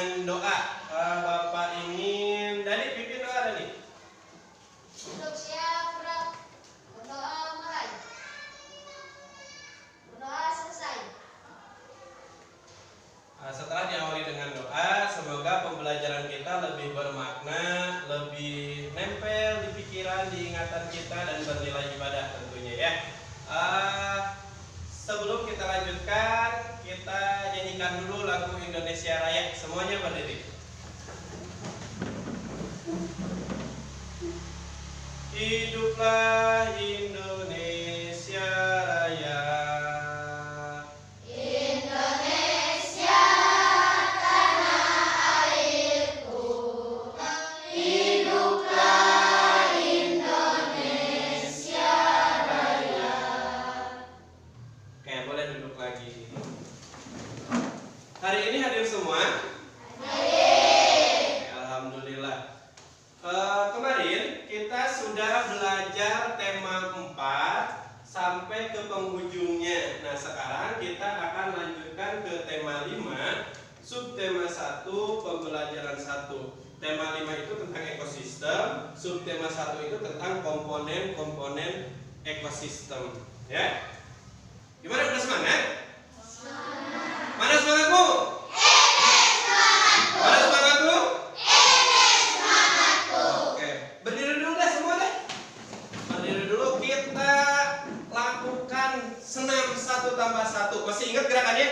dengan doa. Bapak ingin Dani pimpin doa Dani. Untuk siap berdoa mulai. Berdoa selesai. Setelah diawali dengan doa, semoga pembelajaran kita lebih bermakna, lebih nempel di pikiran, di ingatan kita, dan bernilai ibadah tentunya ya. Sebelum kita lanjutkan, kita nyanyikan dulu lagu Indonesia Raya. Semuanya berdiri. Hiduplah Indonesia Raya. Indonesia tanah airku. Hiduplah Indonesia Raya. Oke, boleh duduk lagi. Hari ini hadir semua? Hadir. Alhamdulillah. Kemarin kita sudah belajar tema 4 sampai ke penghujungnya. Nah, sekarang kita akan lanjutkan ke tema 5, subtema 1, pembelajaran 1. Tema 5 itu tentang ekosistem, subtema 1 itu tentang komponen-komponen ekosistem, ya. Gimana, udah semangat? Semangat. Mana semangatmu? Semangatku. Mana semangatmu? Semangatku. Oke, berdiri dulu deh semua deh. Berdiri dulu, kita lakukan senam 1 tambah 1. Masih ingat gerakannya?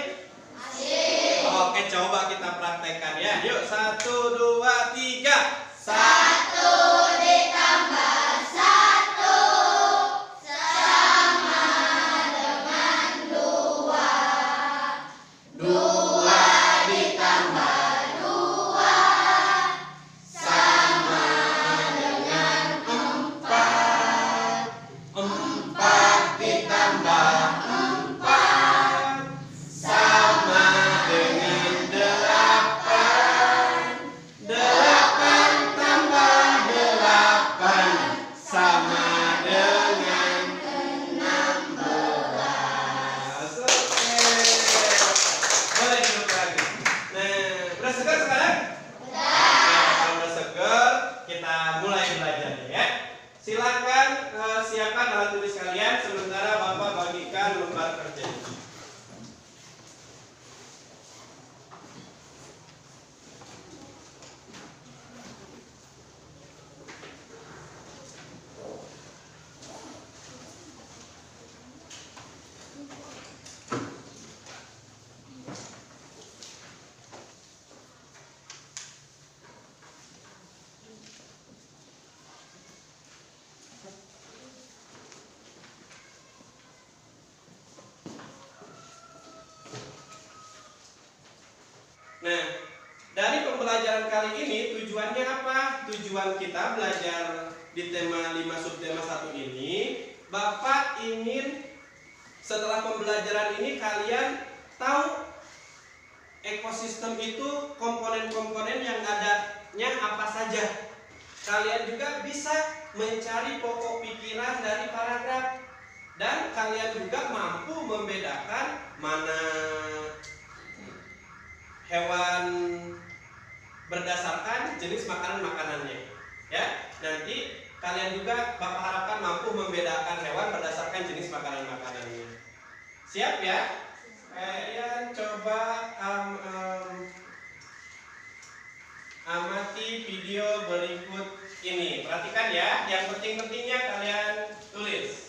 Masih. Oke, coba kita praktekkan ya. Yuk, 1, 2, 3. 1 ditambah 1 sama dengan 2. 2 ditambah 2 sama dengan 4. 4 ditambah 4 sama dengan 8. 8 tambah 8 sama dengan 16. Oke. Boleh duduk lagi. Nah, udah segar sekarang? Kalau udah segar, kita mulai belajarnya ya. Silakan siapkan alat tulis kalian sementara Bapak bagikan lembar kerja. Nah, dari pembelajaran kali ini tujuannya apa? Tujuan kita belajar di tema 5 subtema 1 ini, Bapak ingin setelah pembelajaran ini kalian tahu ekosistem itu komponen-komponen yang adanya apa saja. Kalian juga bisa mencari pokok pikiran dari paragraf dan kalian juga mampu membedakan mana hewan berdasarkan jenis makanannya, ya. Nanti kalian juga Bapak harapkan mampu membedakan hewan berdasarkan jenis makanannya. Siap ya? Kalian coba amati video berikut ini. Perhatikan ya, yang penting-pentingnya kalian tulis.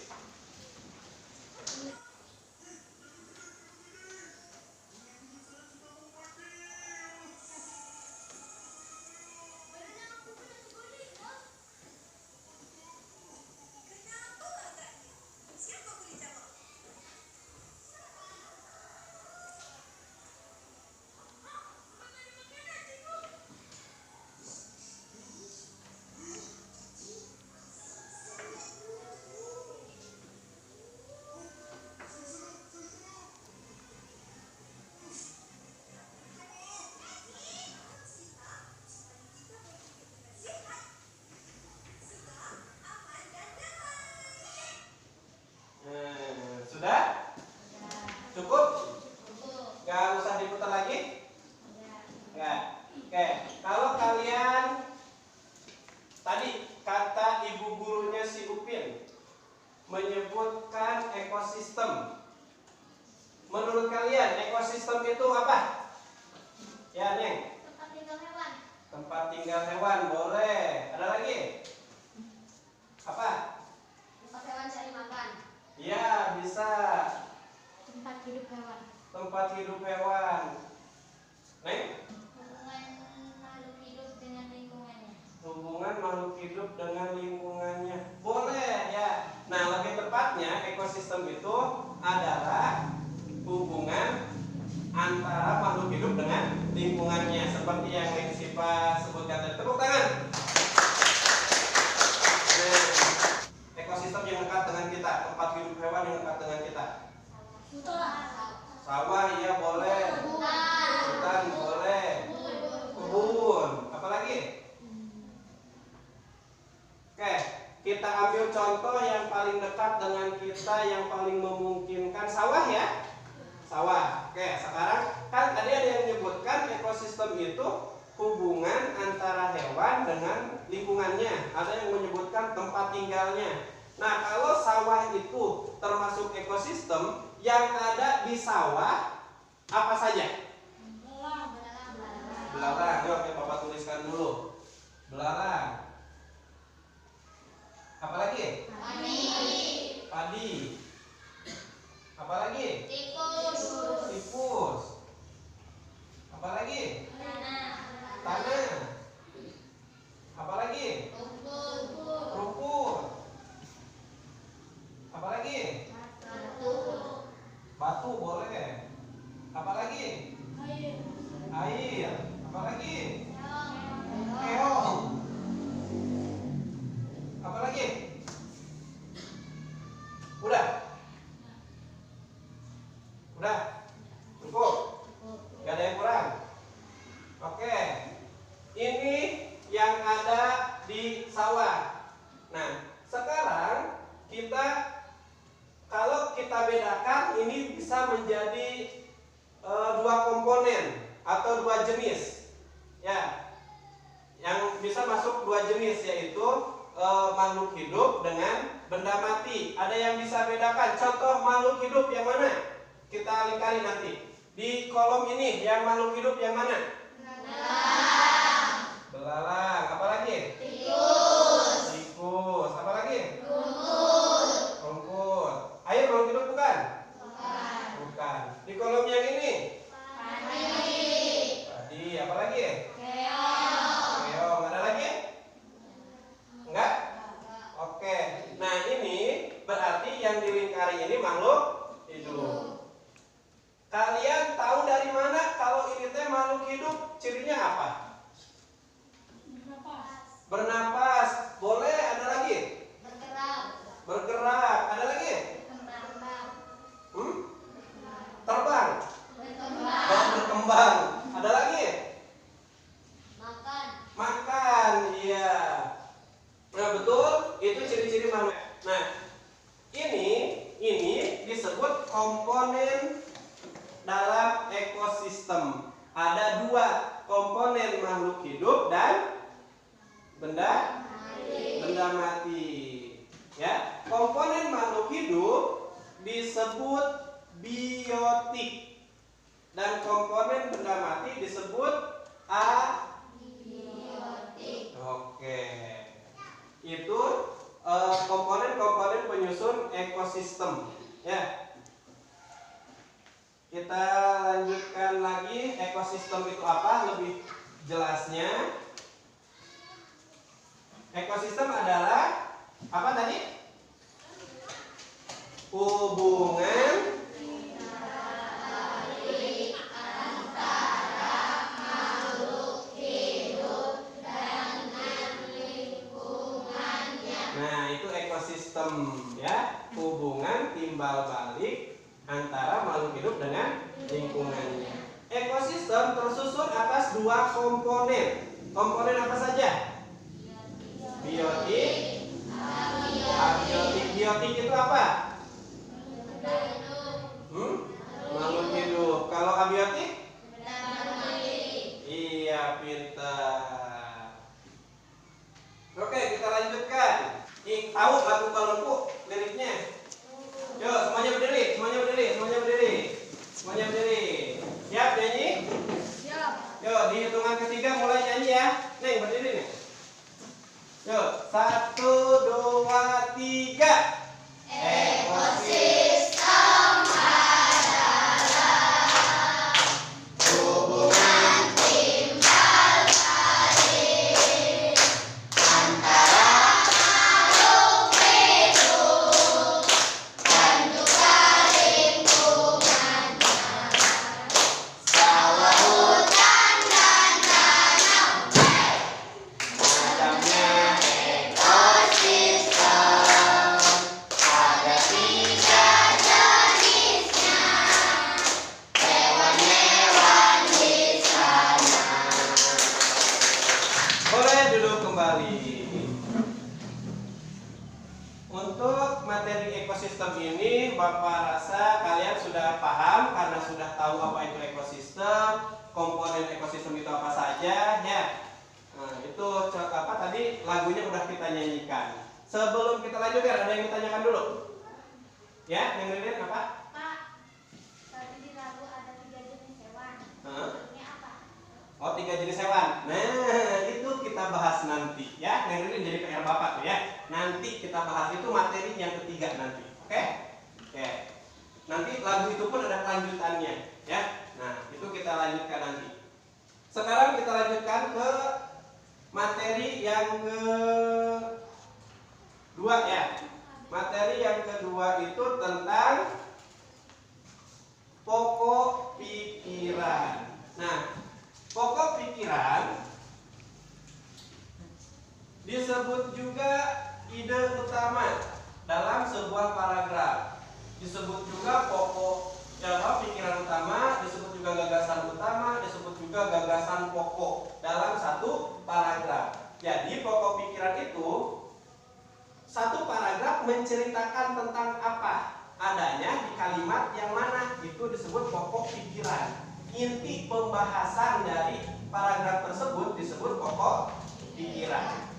Oke, kalau kalian tadi kata ibu gurunya si Upin menyebutkan ekosistem. Menurut kalian ekosistem itu apa? Ya, Neng. Tempat tinggal hewan. Tempat tinggal hewan, boleh. Ada lagi? Apa? Tempat hewan cari makan. Ya, bisa. Tempat hidup hewan. Tempat hidup hewan. Neng? Hubungan makhluk hidup dengan lingkungannya. Hubungan makhluk hidup dengan lingkungannya. Boleh ya. Nah, lebih tepatnya ekosistem itu adalah hubungan antara makhluk hidup dengan lingkungannya, seperti yang Neng Sipa sebutkan tadi. Tepuk tangan. Nah, ekosistem yang dekat dengan kita, tempat hidup hewan yang dekat dengan kita. Sawah ya boleh. Hutan boleh. Kebun. Apalagi? Oke, kita ambil contoh yang paling dekat dengan kita, yang paling memungkinkan, sawah ya. Sawah. Oke, sekarang kan tadi ada yang menyebutkan ekosistem itu hubungan antara hewan dengan lingkungannya. Ada yang menyebutkan tempat tinggalnya. Nah, kalau sawah itu termasuk ekosistem, yang ada di sawah apa saja? Belarang. Yuk, Bapak tuliskan dulu. Belarang. Apalagi? Padi. Apalagi? Tikus. Tikus. Apalagi? Tanah. Apalagi? Rumput. Apalagi? Batu boleh. Apalagi? Air. Apalagi? Keong. Apalagi? Udah? Udah? Cukup? Gak ada yang kurang? Oke. Ini yang ada di sawah. Nah, sekarang kalau kita bedakan, ini bisa menjadi dua komponen atau dua jenis. Ya. Yang bisa masuk dua jenis, yaitu makhluk hidup dengan benda mati. Ada yang bisa bedakan? Contoh makhluk hidup yang mana? Kita lingkari nanti. Di kolom ini yang makhluk hidup yang mana? Belalang. Apalagi? Tikus. Apalagi? Rumput. Air makhluk hidup bukan? Bukan. Di kolom yang ini? Padi. Apalagi? Keong. Ada lagi? Enggak? Oke. Nah, ini berarti yang dilingkari ini makhluk hidup. Kalian tahu dari mana kalau ini teh makhluk hidup? Cirinya apa? Bernapas. Boleh. Ada lagi? Bergerak. Ada lagi? Terbang. Berkembang. Ada lagi? Makan. Iya. Nah, betul. Itu ciri-ciri makhluk. Nah, ini disebut komponen dalam ekosistem. Ada dua komponen, makhluk hidup dan benda mati. Ya, komponen makhluk hidup disebut biotik dan komponen benda mati disebut abiotik. Oke. Itu komponen-komponen penyusun ekosistem. Ya. Kita lanjutkan lagi, ekosistem itu apa lebih jelasnya. Ekosistem adalah apa tadi? Hubungan Antara makhluk hidup dengan lingkungannya. Nah, itu ekosistem ya, hubungan timbal balik antara makhluk hidup dengan lingkungannya. Ekosistem tersusun atas dua komponen. Komponen apa saja? Biotik, abiotik. Biotik itu apa? Makhluk hidup. Kalau abiotik? Iya, Iya, pintar. Oke, kita lanjutkan. Tahu lagu balonku liriknya? Yo, semuanya berdiri, semuanya berdiri, semuanya berdiri. Semuanya berdiri. Siap nyanyi? Siap. Yo, di hitungan ketiga mulai nyanyi ya. Neng, berdiri nih. Yo, 1, 2, 3. Ekosistem adalah hubungan timbal balik antara makhluk hidup dan juga lingkungannya. Sawah, hutan, dan danau. Macamnya Ekosistem ada 3 jenisnya, hewan-hewan di sana. boleh duduk kembali. Untuk materi ekosistem ini, Bapak rasa kalian sudah paham karena sudah tahu apa itu ekosistem, komponen ekosistem itu apa saja, ya. Nah, itu apa tadi lagunya udah kita nyanyikan. Sebelum kita lanjutkan, ada yang ditanyakan dulu? Ya, yang dengerin apa? Pak, tadi di lagu ada 3 jenis hewan. Hah? Ini apa? Oh, 3 jenis hewan. Nah, itu kita bahas nanti ya. Yang ini jadi PR Bapak tuh ya. Nanti kita bahas itu materi yang ketiga nanti. Oke? Oke. Nanti lagu itu pun ada kelanjutannya ya. Nah, itu kita lanjutkan nanti. Sekarang kita lanjutkan ke materi yang kedua ya. Materi yang kedua itu tentang pokok pikiran. Nah, pokok pikiran disebut juga ide utama dalam sebuah paragraf. Disebut juga pokok pikiran utama, disebut juga gagasan utama, disebut juga gagasan pokok dalam satu paragraf. Jadi pokok pikiran itu satu paragraf menceritakan tentang apa adanya di kalimat yang mana, itu disebut pokok pikiran. Inti pembahasan dari paragraf tersebut disebut pokok pikiran.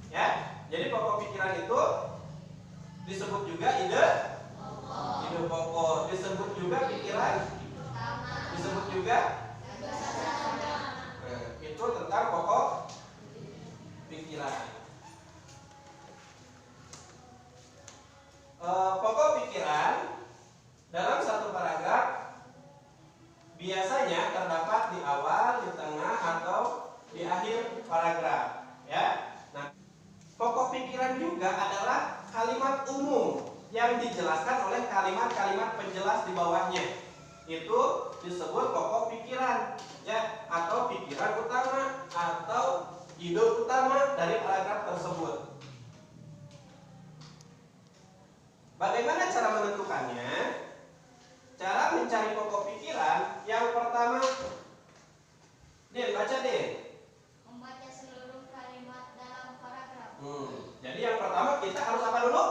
Ya, jadi pokok pikiran itu disebut juga ide pokok, disebut juga pikiran, disebut juga itu tentang pokok pikiran. Pokok pikiran dalam satu paragraf biasanya terdapat di awal, di tengah, atau di akhir paragraf. Ya. Nah, pokok pikiran juga adalah kalimat umum yang dijelaskan oleh kalimat-kalimat penjelas di bawahnya. Itu disebut pokok pikiran, ya, atau pikiran utama atau ide utama dari paragraf tersebut. Bagaimana cara menentukannya? Cara mencari pokok pikiran yang pertama, Din, baca Din. Membaca seluruh kalimat dalam paragraf. Jadi yang pertama kita harus apa dulu?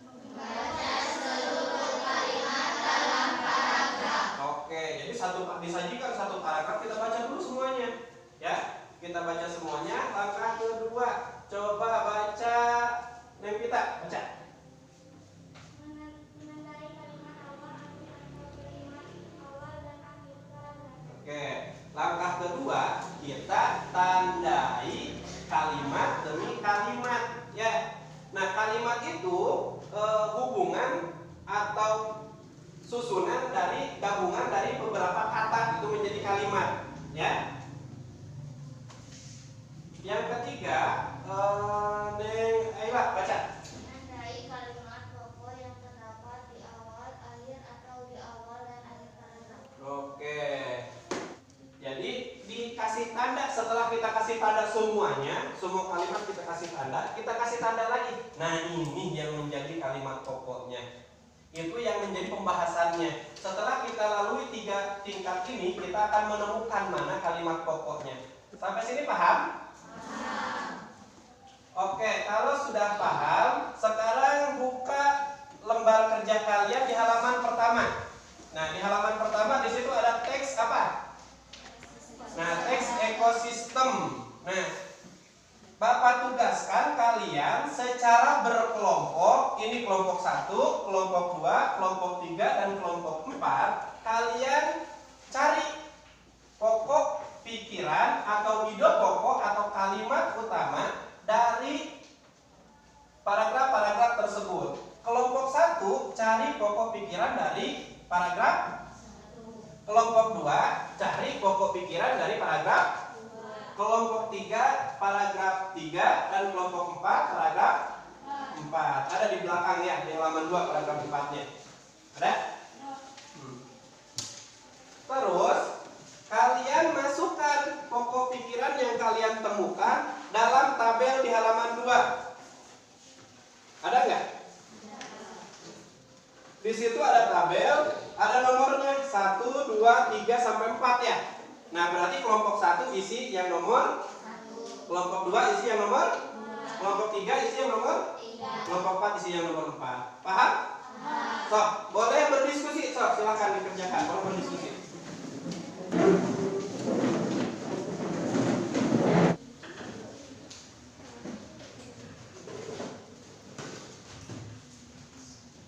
Membaca seluruh kalimat dalam paragraf. Oke, jadi disajikan satu paragraf kita baca dulu semuanya. Ya, kita baca semuanya. Langkah kedua, coba baca Nempita, baca. Menandai kalimat awal, akhir atau kalimat awal dan akhir paragraf. Oke, langkah kedua kita tandai kalimat demi kalimat. Ya, nah kalimat itu hubungan atau susunan dari gabungan dari beberapa kata itu menjadi kalimat. Ya. Yang ketiga, Neng Aila baca. Menandai kalimat pokok yang terdapat di awal, akhir atau di awal dan akhir paragraf. Oke. Jadi dikasih tanda setelah kita kasih tanda semuanya, semua kalimat kita kasih tanda lagi. Nah, ini yang menjadi kalimat pokoknya. Itu yang menjadi pembahasannya. Setelah kita lalui 3 tingkat ini, kita akan menemukan mana kalimat pokoknya. Sampai sini paham? Oke, kalau sudah paham, sekarang buka lembar kerja kalian di halaman pertama. Nah, di halaman pertama di situ ada teks apa? Nah, teks ekosistem. Nah, Bapak tugaskan kalian secara berkelompok. Ini kelompok 1, kelompok 2, kelompok 3, dan kelompok 4. Kalian cari pokok pikiran atau ide pokok atau kalimat utama dari paragraf-paragraf tersebut. Kelompok 1 cari pokok pikiran dari paragraf. Kelompok 2 cari pokok pikiran dari paragraf. Kelompok 3 paragraf 3 dan kelompok 4 paragraf 4. Ada di belakang ya, di halaman 2 paragraf 4-nya. Ada? Terus kalian masukkan pokok pikiran yang kalian temukan dalam tabel di halaman 2. Ada nggak? Di situ ada tabel, ada nomornya 1, 2, 3 sampai 4 ya. Nah, berarti kelompok 1 isi yang nomor 1. Kelompok 2 isi yang nomor 2. Kelompok 3 isi yang nomor 3. Kelompok 4 isi yang nomor 4. Paham? Sok, boleh berdiskusi. Sok, silakan dikerjakan. Boleh berdiskusi.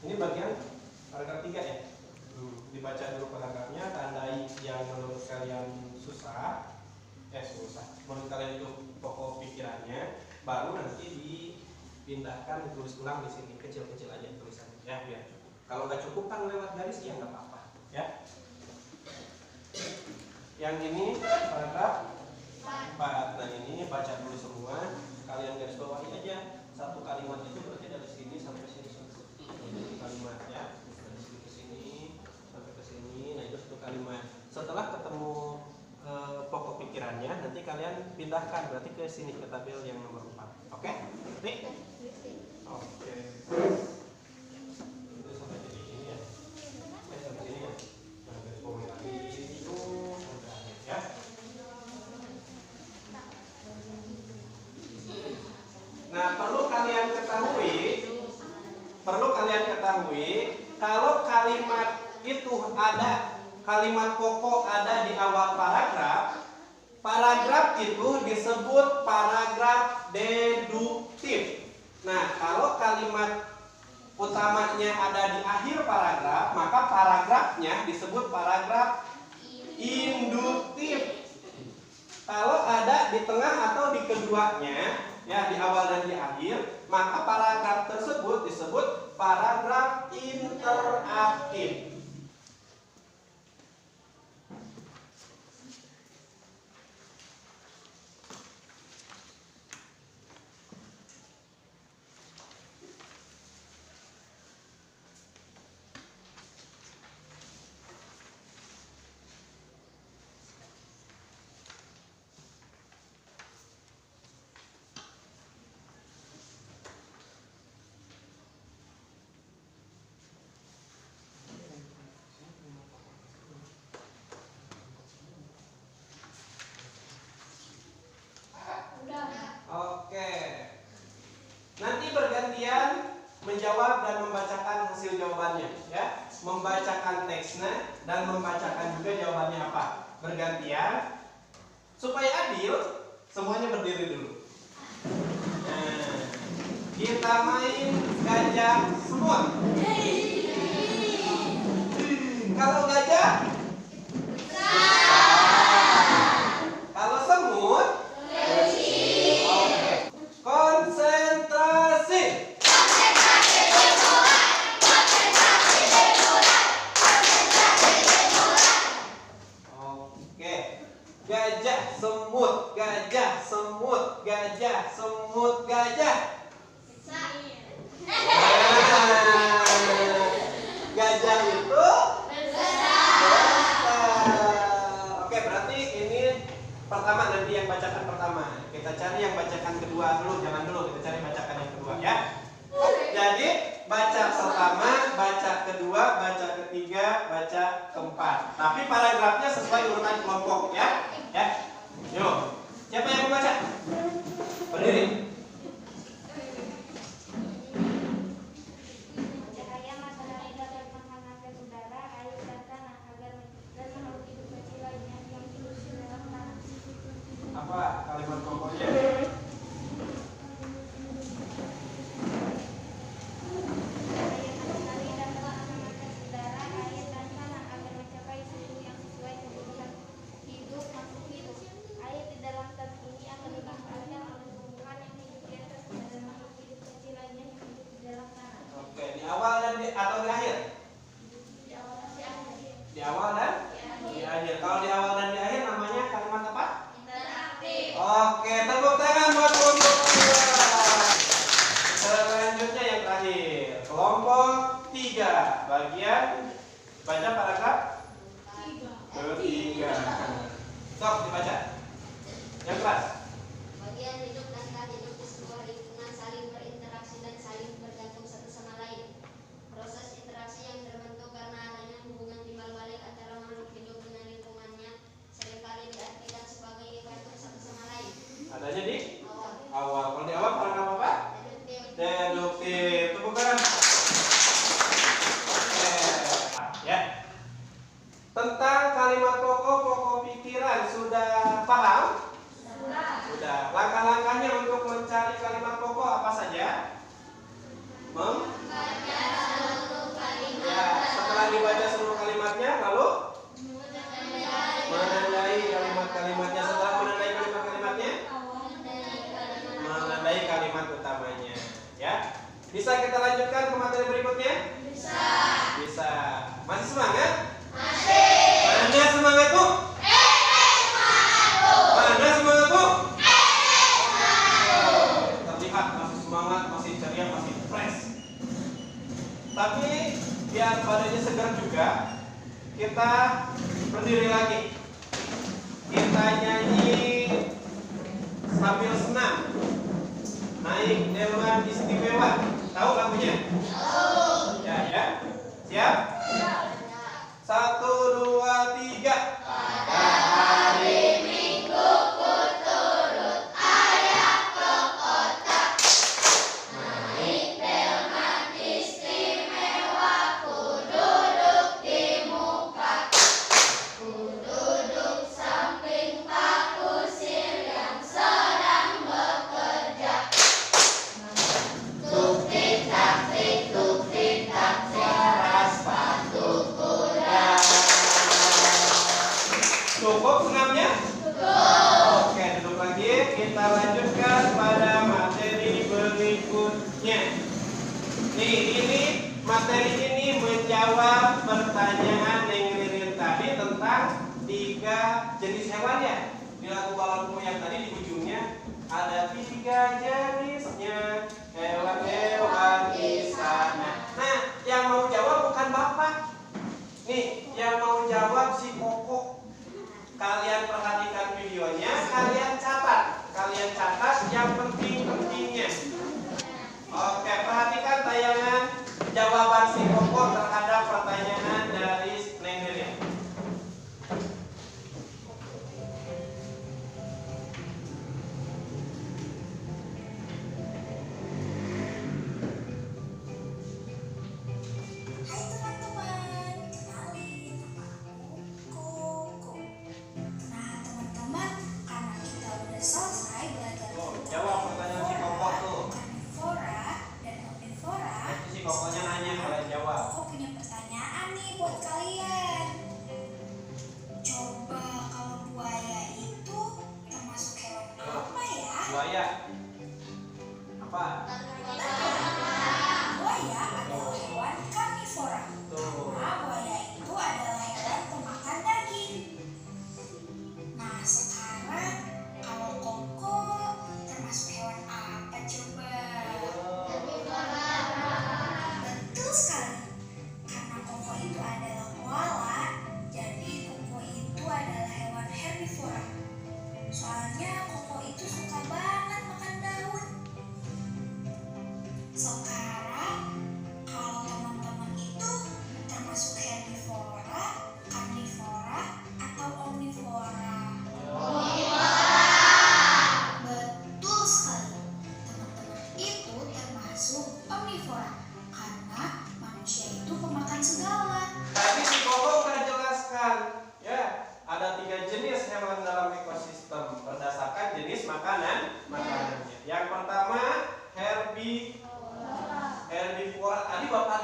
Ini bagian paragraf 3 ya. Dibaca dulu paragrafnya, tandai yang menurut kalian susah. Menurut kalian itu pokok pikirannya, baru nanti dipindahkan, ditulis ulang di sini kecil-kecil aja tulisannya ya, biar cukup. Kalau nggak cukup kan lewat garis ya nggak apa-apa ya. Yang ini paragraf 4. Nah, ini baca dulu semua, kalian garis bawahi aja. Satu kalimat itu berarti dari sini sampai sini ini kalimat ya. Dari sini ke sini sampai ke sini. Nah, itu satu kalimat. Setelah ketemu pokok pikirannya, nanti kalian pindahkan berarti ke sini ke tabel yang nomor 4. Oke? Ngerti? Oke. Itu sampai jadi ini ya. Sampai sini ya. Nah, garis bawahi lagi itu sampai akhir ya. Nah, perlu kalian ketahui kalau kalimat itu ada, kalimat pokok ada di awal paragraf, paragraf itu disebut paragraf deduktif. Nah, kalau kalimat utamanya ada di akhir paragraf, maka paragrafnya disebut paragraf induktif. Kalau ada di tengah atau di keduanya, ya di awal dan di akhir, maka paragraf tersebut disebut paragraf interaktif. Oke. Nanti bergantian menjawab dan membacakan hasil jawabannya, ya. Membacakan teksnya dan membacakan juga jawabannya apa. Bergantian supaya adil, semuanya berdiri dulu. Nah, kita main gajah semut. Kalau gajah, kalau semut, konsentrasi. Oke. Gajah, semut, gajah, semut, gajah, semut, gajah. Gajah itu besar. Oke, berarti ini pertama, nanti yang bacakan pertama. Kita cari yang bacakan kedua dulu, jangan dulu, kita cari bacakan yang kedua ya. Jadi baca pertama, baca kedua, baca ketiga, baca keempat. Tapi paragrafnya sesuai urutan kelompok ya. Ya. Yuk. Siapa yang mau baca? Berdiri. Cahaya matahari dapat menghangatkan udara, air dan tanah agar dan makhluk hidup kecil lainnya yang diusir dalam tanah. Apa kalimat pokoknya? Oke, di awal dan atau di akhir? Di awal dan di akhir. Kalau di awal dan di akhir namanya kalimat apa? Oke, tepuk tangan buat kelompok kedua. Selanjutnya yang terakhir, kelompok 3, bagian baca paragraf ketiga. Sok dibaca. Yang keras. Bagian hidup dan tak hidup di sebuah lingkungan saling berinteraksi dan saling bergantung satu sama lain. Proses interaksi yang terbentuk karena adanya hubungan timbal balik antara makhluk hidup dengan lingkungannya seringkali diartikan sebagai gantung satu sama lain. Adanya di Awal. awal. Kalau di awal paragraf apa? Deduktif. Tepuk tangan. Oke. Ya. Tentang kalimat pokok pikiran sudah paham? Sudah. Langkah-langkahnya untuk mencari kalimat pokok apa saja? Ya, setelah dibaca seluruh kalimatnya, lalu menandai kalimat-kalimatnya. Setelah menandai kalimat-kalimatnya, menandai kalimat utamanya. Ya, bisa kita lanjutkan ke materi berikutnya? Bisa. Masih semangat? Mana semangat tuh? Mana semangat tuh? Terlihat masih semangat, masih ceria, masih fresh. Tapi biar badannya segar juga, kita berdiri lagi. Kita nyanyi sambil senam. Naik delman istimewa. Tahu lagunya? Ya, ya. Siap? 1, 2, 3. Pada hari Minggu ku turut ayah ke kota. Naik delman istimewa, ku duduk di muka. Ku duduk samping Pak Kusir yang sedang bekerja. Tuk tik tak suara sepatu kuda. Cukup senamnya? Cukup. Oke, duduk lagi. Kita lanjutkan pada materi berikutnya. Nih, ini materi ini menjawab pertanyaan yang Ririn tadi tentang 3 jenis hewan ya. Di lagu balonku yang tadi di ujungnya ada 3 jenisnya hewan-hewan di sana. Nah, yang mau jawab bukan Bapak. Nih, yang mau jawab si Koko. Kalian perhatikan videonya, kalian catat yang penting-pentingnya. Oke, perhatikan tayangan jawaban si Koko terhadap pertanyaan dari Neng Ririn. Hai teman-teman, kenalin nama aku Koko. Nah teman-teman, karena kita udah selesai belajar Jawab pertanyaan si Koko tuh. karnivora dan omnivora. Nanti si Kokonya nanya, kalian jawab. Koko punya pertanyaan nih buat kalian. Coba kalau buaya itu termasuk hewan apa ya? Buaya. Apa? Buaya adalah hewan karnivora. Tuh. Karena buaya itu adalah hewan pemakan daging. Nah sekarang kalau Koko termasuk hewan apa coba? Betul sekali. Karena Koko itu adalah koala, jadi Koko itu adalah hewan herbivora. Soalnya Koko itu suka banget makan daun. makanannya. Yang pertama herbivora. Tadi Bapak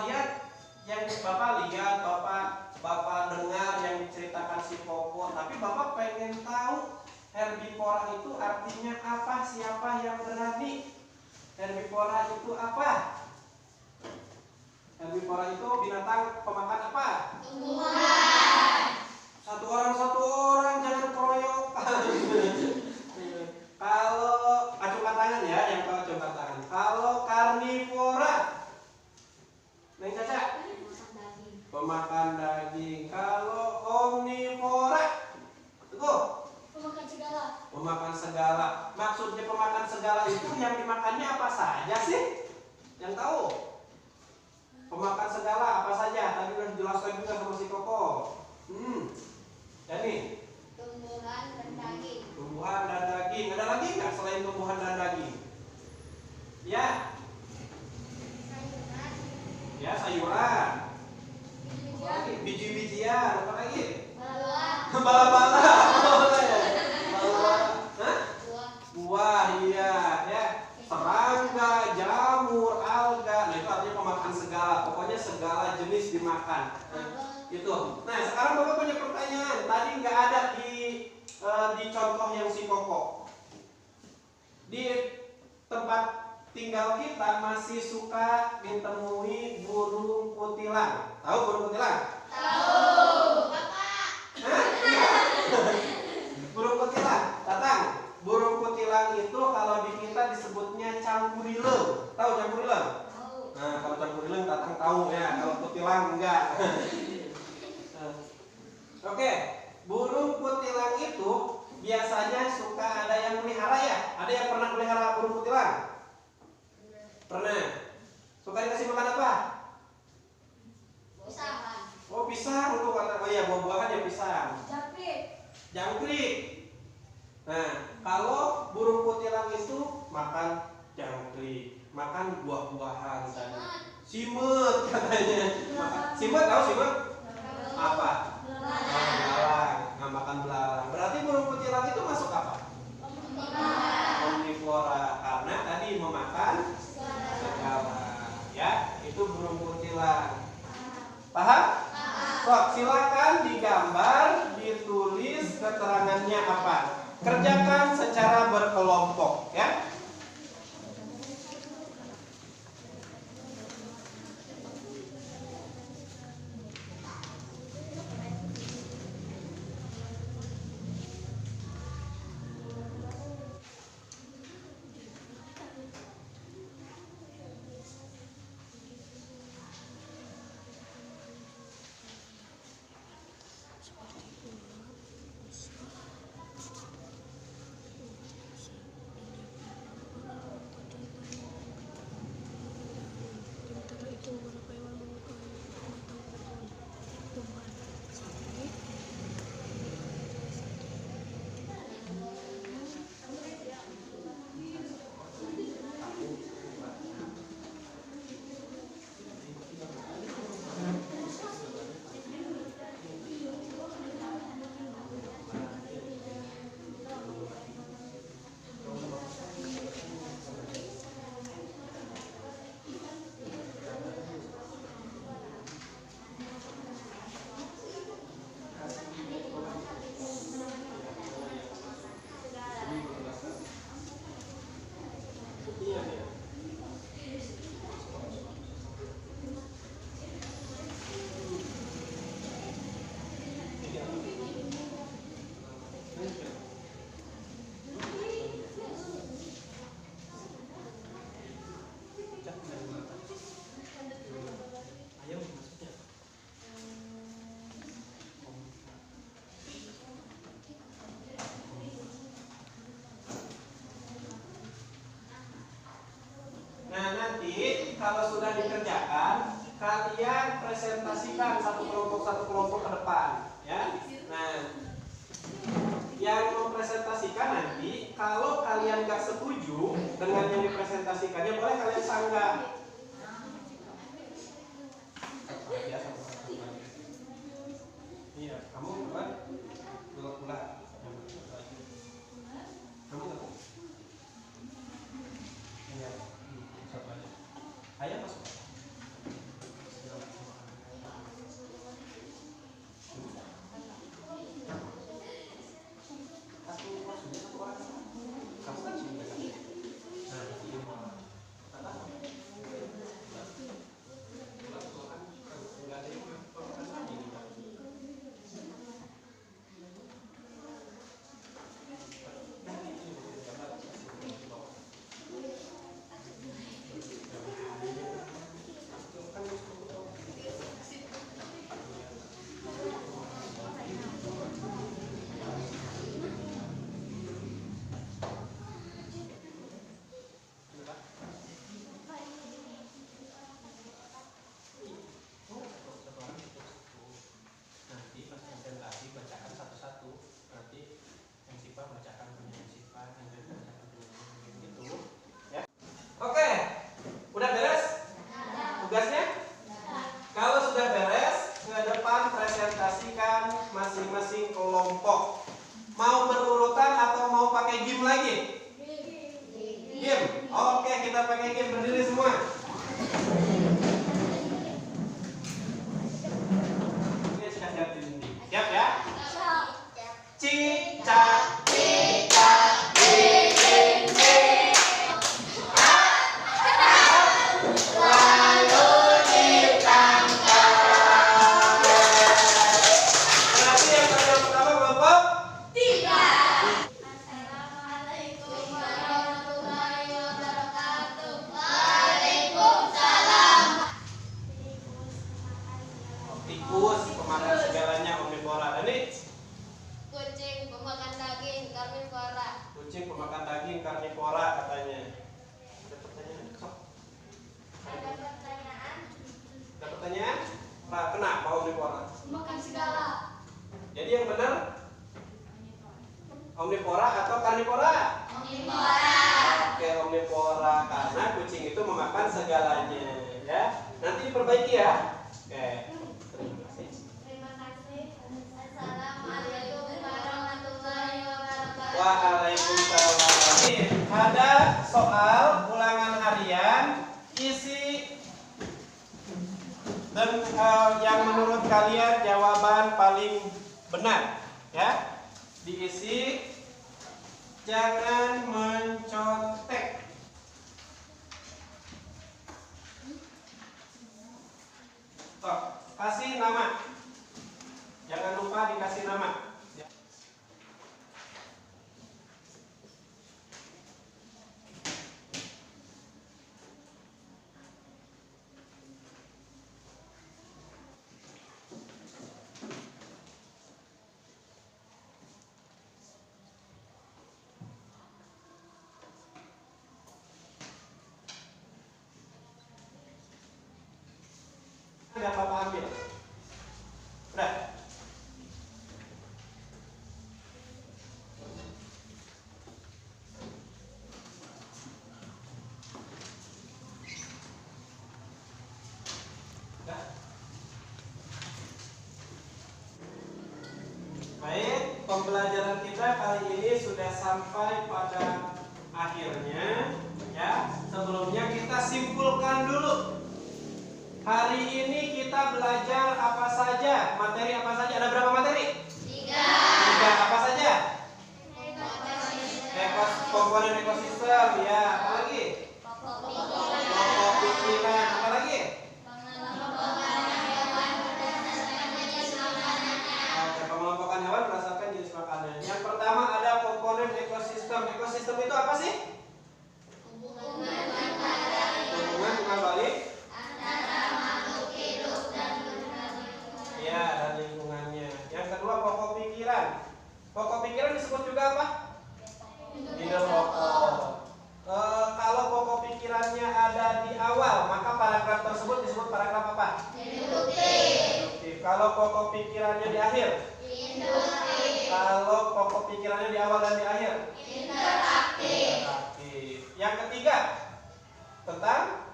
lihat, Bapak dengar yang diceritakan si Koko, tapi Bapak pengen tahu herbivora itu artinya apa? Siapa yang berani? Herbivora itu apa? Herbivora itu binatang pemakan apa? Tumbuhan. Satu orang jangan keroyokan. Kalau acungkan tangan ya, yang tahu acungkan tangan. Kalau karnivora, Neng Caca, pemakan daging. Kalau omnivora, Teguh, pemakan segala. Maksudnya pemakan segala itu yang dimakannya apa saja sih? Yang tahu? Pemakan segala apa saja? Tadi udah dijelaskan juga sama si Koko. Jadi Tumbuhan dan daging. tumbuhan dan daging. Ada lagi nggak selain tumbuhan dan daging? Ya, Sayuran. ya sayuran. Biji-bijian. Biji-bijian. Apa lagi? Buah. Bala-bala. Bala. Hah? Buah. Buah, iya, ya. Serangga, jamur, alga. Nah itu artinya pemakan segala. Pokoknya segala jenis dimakan. Itu. Nah sekarang Bapak punya pertanyaan. Tadi nggak ada di contoh yang si Koko. Di tempat tinggal kita masih suka ditemui burung kutilang. Tahu burung kutilang? Tahu. Bapak. Hah? Burung kutilang, datang. Burung kutilang itu kalau di kita disebutnya cangkurileng. Tahu cangkurileng? Tahu. Nah kalau cangkurileng datang tahu ya. Kalau kutilang enggak. Oke, burung kutilang itu biasanya suka ada yang melihara ya. Ada yang pernah melihara burung kutilang? Pernah. Suka dikasih makan apa? Pisang. Oh pisang tuh kata. Oh iya buah-buahan ya pisang. Jangkrik. Nah kalau burung kutilang itu makan jangkrik, makan buah-buahan tadi. Simut katanya. Simut tahu simut? Apa? Belalang. Nah, makan belalang. Berarti burung kutilang itu masuk apa? Omnivora. Karena tadi memakan segala. Ya, itu burung kutilang. Paham? Sok, silakan digambar, ditulis keterangannya apa. Kerjakan secara berkelompok, ya. Kalau sudah dikerjakan, kalian presentasikan satu kelompok ke depan, ya. Nah, yang mempresentasikan nanti, kalau kalian nggak setuju dengan yang dipresentasikannya, boleh kalian sanggah. Iya, kamu buat bulat. Kamu Tikus pemakan segalanya, omnivora. Ini Kucing pemakan daging, karnivora. kucing pemakan daging, karnivora katanya. Ada pertanyaan? Sok. Ada pertanyaan? Ada pertanyaan? Kenapa omnivora? Makan segala. Jadi yang benar omnivora atau karnivora? Omnivora. Oke, omnivora karena kucing itu memakan segalanya, ya. Nanti diperbaiki ya. Oke. Terima kasih. Terima kasih. Assalamualaikum warahmatullahi wabarakatuh. Waalaikumsalam. Nih, ada soal ulangan harian isi dan yang menurut kalian jawaban paling benar, ya. Diisi, jangan mencontek. Tuh, kasih nama. Jangan lupa dikasih nama. Ada Bapak ambil. Udah. Udah. Baik, pembelajaran kita kali ini sudah sampai pada akhirnya, ya. Sebelumnya kita simpulkan dulu. Hari ini kita belajar apa saja? Materi apa saja? Ada berapa materi? 3 apa saja? Komponen ekosistem, ya. Apa lagi? Pokok pikiran, apa lagi? Oke, pengelompokan hewan berdasarkan jenis makanan. Yang pertama ada komponen ekosistem. Ekosistem itu apa sih? Hubungan bukan balik. Ya, dan lingkungannya. Yang kedua pokok pikiran. Pokok pikiran disebut juga apa? Ide pokok. Kalau pokok pikirannya ada di awal, maka paragraf tersebut disebut paragraf apa? Induktif. Kalau pokok pikirannya di akhir? Induktif. Kalau pokok pikirannya di awal dan di akhir? Interaktif. Yang ketiga tentang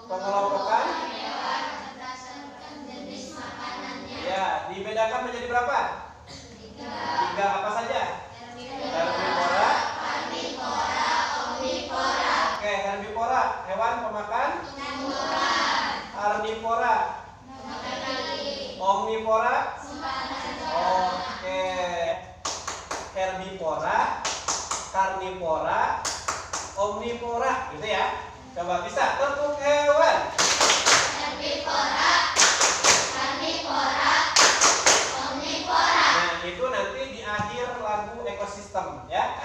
pengelompokan. Ya, dibedakan menjadi berapa? 3 apa saja? Herbivora, Oke, herbivora, hewan pemakan. Karnivora, omnivora. Oke, herbivora, karnivora, omnivora, gitu ya. Coba bisa bentuk hewan. Nah, itu nanti di akhir lagu ekosistem, ya.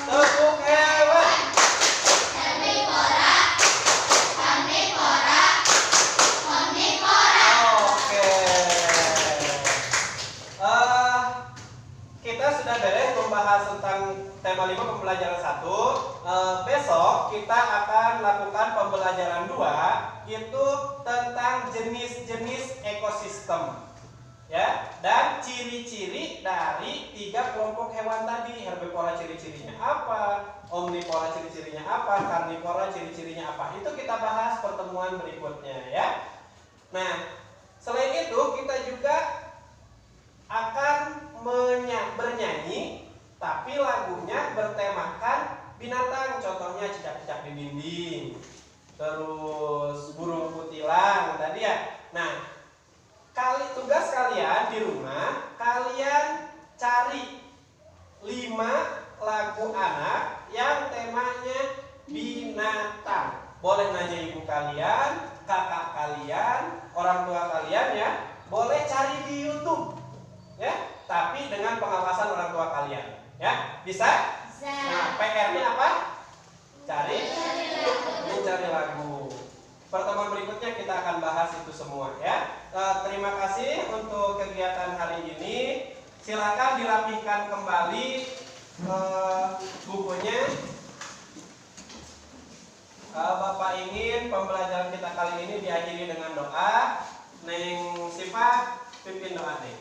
Bentuk hewan. Oke. Kita sudah beres membahas tentang tema 5 pembelajaran 1. Besok kita akan lakukan pembelajaran 2, itu tentang jenis-jenis ekosistem. Ya, dan ciri-ciri dari 3 kelompok hewan tadi. Herbivora ciri-cirinya apa? Omnivora ciri-cirinya apa? Karnivora ciri-cirinya apa? Itu kita bahas pertemuan berikutnya, ya. Nah, selain itu kita juga akan bernyanyi, tapi lagunya bertemakan binatang. Contohnya cicak-cicak di dinding, terus burung kutilang tadi ya. Nah, tugas kalian di rumah, kalian cari 5 lagu anak yang temanya binatang. Boleh nanya ibu kalian, kakak kalian, orang tua kalian ya. Boleh cari di YouTube. Ya, tapi dengan pengawasan orang tua kalian. Ya, bisa? Nah, PR-nya apa? Mencari lagu. Pertemuan berikutnya kita akan bahas itu semua ya. Terima kasih untuk kegiatan hari ini. Silakan dirapihkan kembali bukunya. Bapak ingin pembelajaran kita kali ini diakhiri dengan doa. Neng Sipa pimpin doa deh.